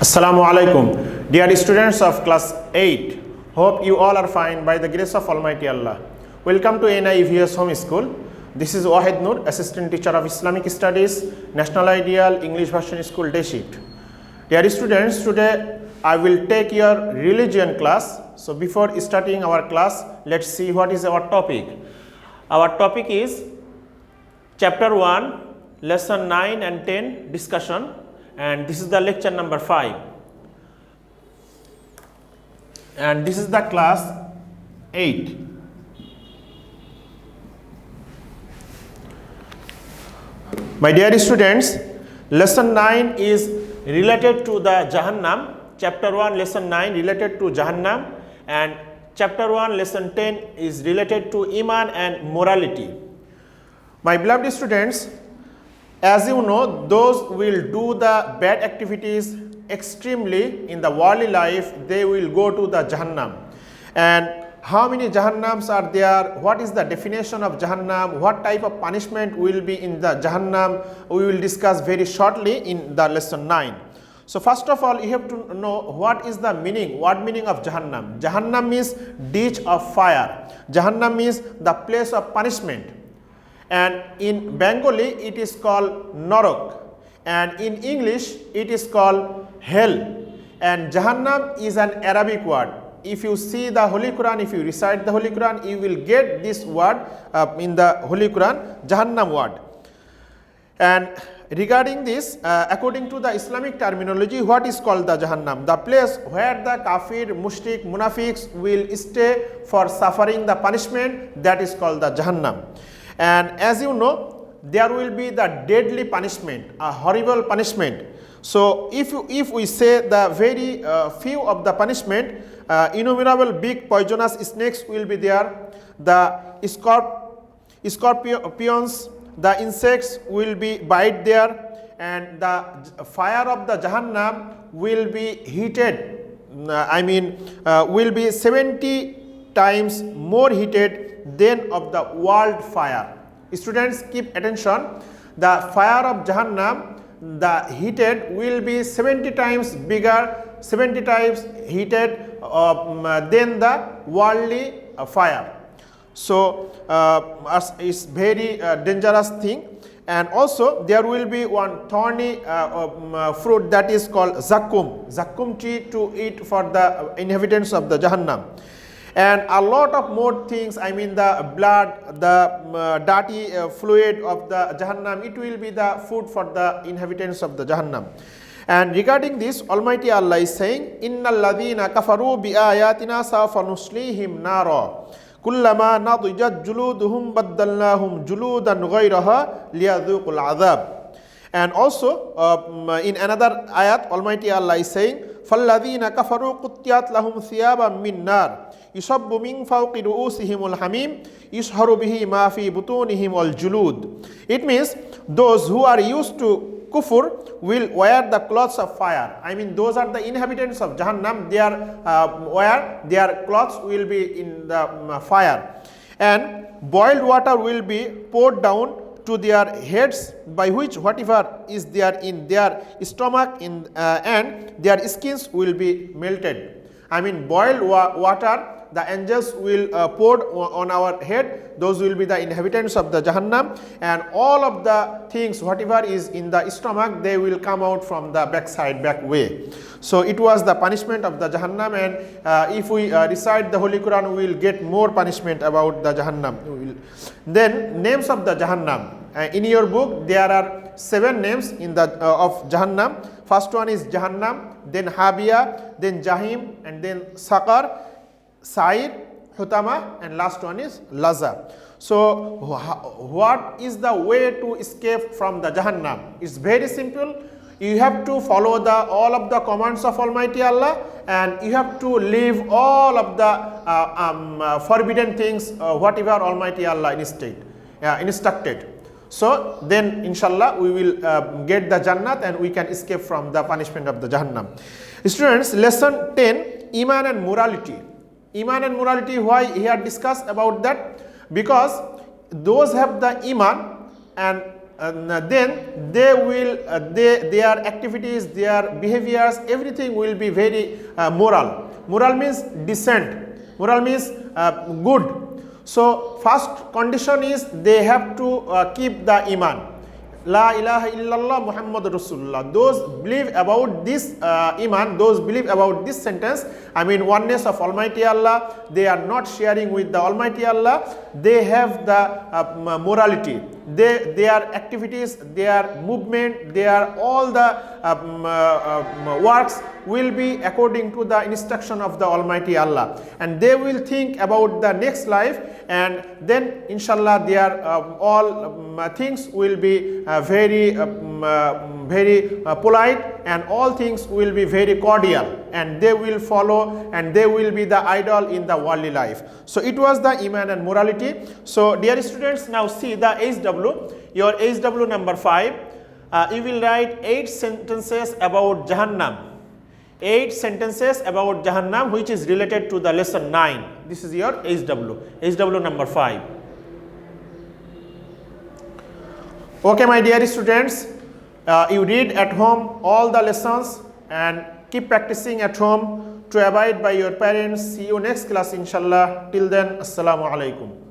Assalamu alaikum, dear students of class 8. Hope you all are fine by the grace of Almighty Allah. Welcome to NIEVS Home School. This is Wahednur, Assistant Teacher of Islamic Studies, National Ideal English Version School Day Shift. Dear students, today I will take your religion class. So before starting our class, let's see what is our topic. Our topic is Chapter 1, Lesson 9 and 10 discussion. And this is the lecture number 5, and this is the class 8. My dear students, lesson 9 is related to the Jahannam. Chapter 1 lesson 9 related to Jahannam, and chapter 1 lesson 10 is related to Iman and morality. My beloved students, as you know, those will do the bad activities extremely in the worldly life, they will go to the Jahannam. And how many Jahannams are there? What is the definition of Jahannam? What type of punishment will be in the Jahannam? We will discuss very shortly in the lesson 9. So first of all, you have to know what is the meaning, what meaning of Jahannam. Jahannam means ditch of fire. Jahannam means the place of punishment. And in Bengali it is called Narok, and in English it is called hell. And Jahannam is an Arabic word. If you see the Holy Quran, if you recite the Holy Quran, you will get this word in the Holy Quran, Jahannam word. And regarding this, according to the Islamic terminology, what is called the Jahannam? The place where the kafir, mushrik, munafiqs will stay for suffering the punishment, that is called the Jahannam. And as you know, there will be the deadly punishment, a horrible punishment. So if we say the very few of the punishment, innumerable big poisonous snakes will be there, the scorpions, the insects will be bite there, and the fire of the Jahannam will be heated, will be 70 times more heated than of the world fire. Students, keep attention. The fire of Jahannam, the heated will be 70 times bigger, 70 times heated than the worldly fire. So it's very dangerous thing. And also there will be one thorny fruit that is called zakkum tree to eat for the inhabitants of the Jahannam. And a lot of more things, the blood, the dirty fluid of the Jahannam, it will be the food for the inhabitants of the Jahannam. And regarding this, Almighty Allah is saying, Innal ladhina kafaru bi ayatina sawfa nuslihim nara kullama nadijat juluduhum baddalnahum juludan ghayraha liyadhuqul adhab. And also in another ayat, Almighty Allah is saying, فَالَّذِينَ كَفَرُوا قُطِّيَتْ لَهُمْ ثِيَابًا مِّن نَّارٍ يُصَبُّ مِنْ فَوْقِ رُؤُوسِهِمُ الْحَمِيمُ يُصْهَرُ بِهِ مَا فِي بُطُونِهِمْ وَالْجُلُودُ. It means those who are used to kufr will wear the clothes of fire. Those are the inhabitants of Jahannam. Their clothes will be in the fire, and boiled water will be poured down to their heads, by which whatever is there in their stomach and their skins will be melted. Boiled water, the angels will pour on our head. Those will be the inhabitants of the Jahannam, and all of the things, whatever is in the stomach, they will come out from the back way. So it was the punishment of the Jahannam, and if we recite the Holy Quran, we will get more punishment about the Jahannam. Then names of the Jahannam. In your book, there are 7 names in the of Jahannam. First one is Jahannam, then Habiya, then Jahim, and then Saqar, Sa'ir, Hutama, and last one is Laza. So what is the way to escape from the Jahannam? It's very simple. You have to follow all of the commands of Almighty Allah, and you have to leave all of the forbidden things, whatever Almighty Allah instructed. So then inshallah we will get the Jannat, and we can escape from the punishment of the Jahannam. Students, lesson 10, Iman and morality. Iman and morality, why he had discussed about that? Because those have the Iman, and then they will their activities, their behaviors, everything will be very moral. Moral means decent, moral means good. So first condition is they have to keep the iman. La ilaha illallah Muhammad Rasulullah. Those believe about this iman, those believe about this sentence, I mean oneness of Almighty Allah, they are not sharing with the Almighty Allah, they have the morality. Their activities, their movement, their all the works will be according to the instruction of the Almighty Allah, and they will think about the next life, and then inshallah their all things will be very polite, and all things will be very cordial, and they will follow, and they will be the idol in the worldly life. So it was the iman and morality. So dear students, now see the HW, your HW number 5. You will write 8 sentences about Jahannam. 8 sentences about Jahannam which is related to the lesson 9. This is your HW number 5. Okay, my dear students, you read at home all the lessons and keep practicing at home to abide by your parents. See you next class inshallah. Till then, assalamu alaikum.